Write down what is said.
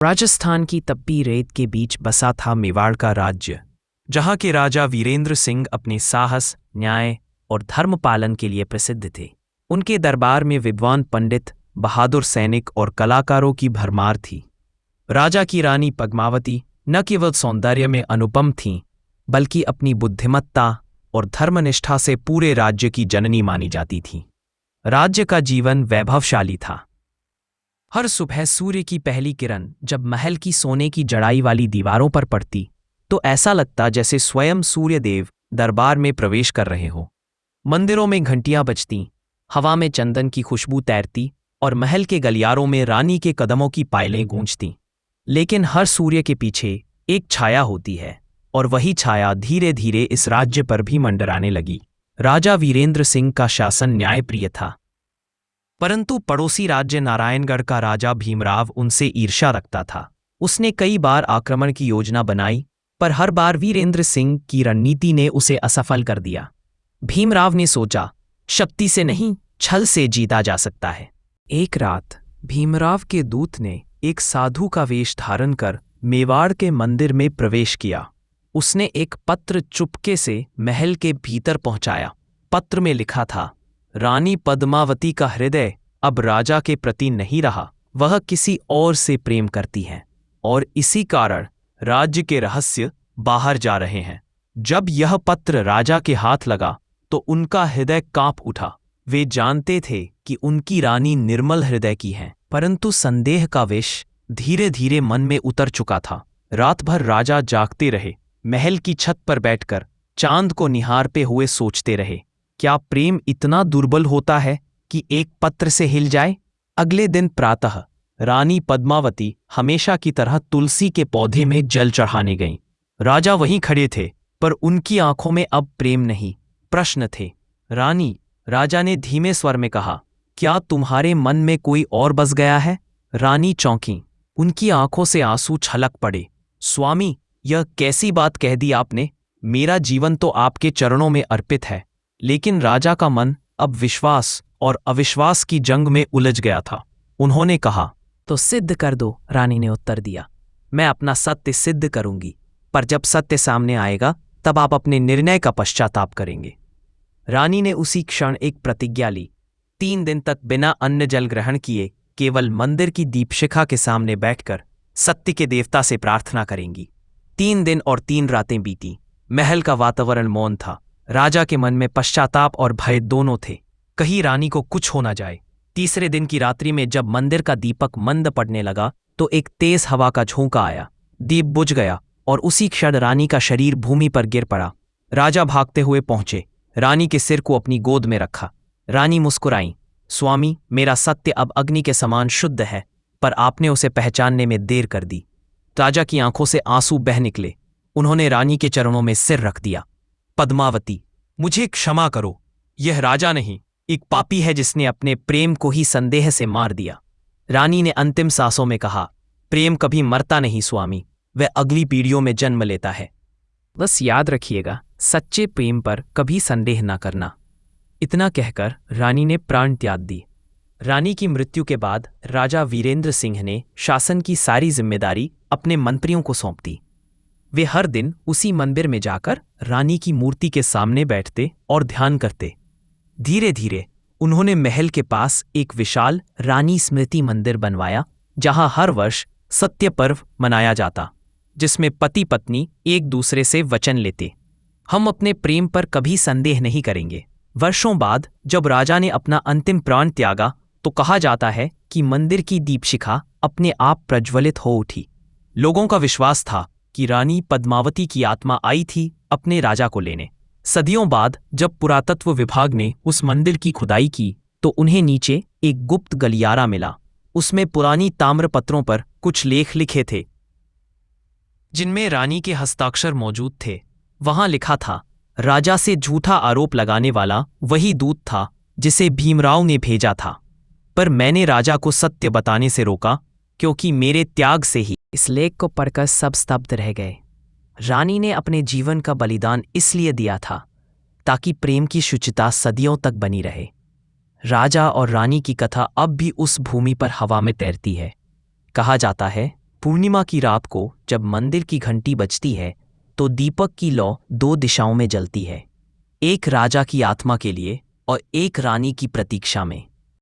राजस्थान की तपती रेत के बीच बसा था मेवाड़ का राज्य, जहां के राजा वीरेंद्र सिंह अपने साहस, न्याय और धर्म पालन के लिए प्रसिद्ध थे। उनके दरबार में विद्वान पंडित, बहादुर सैनिक और कलाकारों की भरमार थी। राजा की रानी पद्मावती न केवल सौंदर्य में अनुपम थीं, बल्कि अपनी बुद्धिमत्ता और धर्मनिष्ठा से पूरे राज्य की जननी मानी जाती थीं। राज्य का जीवन वैभवशाली था। हर सुबह सूर्य की पहली किरण जब महल की सोने की जड़ाई वाली दीवारों पर पड़ती, तो ऐसा लगता जैसे स्वयं सूर्यदेव दरबार में प्रवेश कर रहे हो। मंदिरों में घंटियां बजतीं, हवा में चंदन की खुशबू तैरती और महल के गलियारों में रानी के कदमों की पायलें गूंजतीं। लेकिन हर सूर्य के पीछे एक छाया होती है, और वही छाया धीरे धीरे इस राज्य पर भी मंडराने लगी। राजा वीरेंद्र सिंह का शासन न्यायप्रिय था, परंतु पड़ोसी राज्य नारायणगढ़ का राजा भीमराव उनसे ईर्ष्या रखता था। उसने कई बार आक्रमण की योजना बनाई, पर हर बार वीरेंद्र सिंह की रणनीति ने उसे असफल कर दिया। भीमराव ने सोचा, शक्ति से नहीं, छल से जीता जा सकता है। एक रात भीमराव के दूत ने एक साधु का वेश धारण कर मेवाड़ के मंदिर में प्रवेश किया। उसने एक पत्र चुपके से महल के भीतर पहुंचाया। पत्र में लिखा था, रानी पद्मावती का हृदय अब राजा के प्रति नहीं रहा, वह किसी और से प्रेम करती है, और इसी कारण राज्य के रहस्य बाहर जा रहे हैं। जब यह पत्र राजा के हाथ लगा तो उनका हृदय कांप उठा। वे जानते थे कि उनकी रानी निर्मल हृदय की है, परंतु संदेह का विष धीरे धीरे मन में उतर चुका था। रात भर राजा जागते रहे, महल की छत पर बैठकर चांद को निहारते हुए सोचते रहे, क्या प्रेम इतना दुर्बल होता है कि एक पत्र से हिल जाए? अगले दिन प्रातः रानी पद्मावती हमेशा की तरह तुलसी के पौधे में जल चढ़ाने गईं। राजा वहीं खड़े थे, पर उनकी आंखों में अब प्रेम नहीं, प्रश्न थे। रानी, राजा ने धीमे स्वर में कहा, क्या तुम्हारे मन में कोई और बस गया है? रानी चौंकी, उनकी आंखों से आंसू छलक पड़े। स्वामी, यह कैसी बात कह दी आपने? मेरा जीवन तो आपके चरणों में अर्पित है। लेकिन राजा का मन अब विश्वास और अविश्वास की जंग में उलझ गया था। उन्होंने कहा, तो सिद्ध कर दो। रानी ने उत्तर दिया, मैं अपना सत्य सिद्ध करूंगी, पर जब सत्य सामने आएगा तब आप अपने निर्णय का पश्चाताप करेंगे। रानी ने उसी क्षण एक प्रतिज्ञा ली, 3 दिन तक बिना अन्न जल ग्रहण किए केवल मंदिर की दीपशिखा के सामने बैठकर सत्य के देवता से प्रार्थना करेंगी। 3 दिन और 3 रातें बीती। महल का वातावरण मौन था। राजा के मन में पश्चाताप और भय दोनों थे, कहीं रानी को कुछ हो न जाए। तीसरे दिन की रात्रि में जब मंदिर का दीपक मंद पड़ने लगा तो एक तेज हवा का झोंका आया। दीप बुझ गया और उसी क्षण रानी का शरीर भूमि पर गिर पड़ा। राजा भागते हुए पहुंचे, रानी के सिर को अपनी गोद में रखा। रानी मुस्कुराईं, स्वामी, मेरा सत्य अब अग्नि के समान शुद्ध है, पर आपने उसे पहचानने में देर कर दी। राजा की आंखों से आंसू बह निकले। उन्होंने रानी के चरणों में सिर रख दिया। पद्मावती, मुझे क्षमा करो। यह राजा नहीं, एक पापी है जिसने अपने प्रेम को ही संदेह से मार दिया। रानी ने अंतिम सांसों में कहा, प्रेम कभी मरता नहीं स्वामी, वह अगली पीढ़ियों में जन्म लेता है। बस याद रखिएगा, सच्चे प्रेम पर कभी संदेह न करना। इतना कहकर रानी ने प्राण त्याग दी। रानी की मृत्यु के बाद राजा वीरेंद्र सिंह ने शासन की सारी जिम्मेदारी अपने मंत्रियों को सौंप दी। वे हर दिन उसी मंदिर में जाकर रानी की मूर्ति के सामने बैठते और ध्यान करते। धीरे धीरे उन्होंने महल के पास एक विशाल रानी स्मृति मंदिर बनवाया, जहां हर वर्ष सत्य पर्व मनाया जाता, जिसमें पति पत्नी एक दूसरे से वचन लेते, हम अपने प्रेम पर कभी संदेह नहीं करेंगे। वर्षों बाद जब राजा ने अपना अंतिम प्राण त्यागा तो कहा जाता है कि मंदिर की दीपशिखा अपने आप प्रज्वलित हो उठी। लोगों का विश्वास था कि रानी पद्मावती की आत्मा आई थी अपने राजा को लेने। सदियों बाद जब पुरातत्व विभाग ने उस मंदिर की खुदाई की तो उन्हें नीचे एक गुप्त गलियारा मिला। उसमें पुरानी ताम्रपत्रों पर कुछ लेख लिखे थे, जिनमें रानी के हस्ताक्षर मौजूद थे। वहां लिखा था, राजा से झूठा आरोप लगाने वाला वही दूत था जिसे भीमराव ने भेजा था, पर मैंने राजा को सत्य बताने से रोका, क्योंकि मेरे त्याग से ही। इस लेख को पढ़कर सब स्तब्ध रह गए। रानी ने अपने जीवन का बलिदान इसलिए दिया था ताकि प्रेम की शुचिता सदियों तक बनी रहे। राजा और रानी की कथा अब भी उस भूमि पर हवा में तैरती है। कहा जाता है, पूर्णिमा की रात को जब मंदिर की घंटी बजती है तो दीपक की लौ दो दिशाओं में जलती है, एक राजा की आत्मा के लिए और एक रानी की प्रतीक्षा में।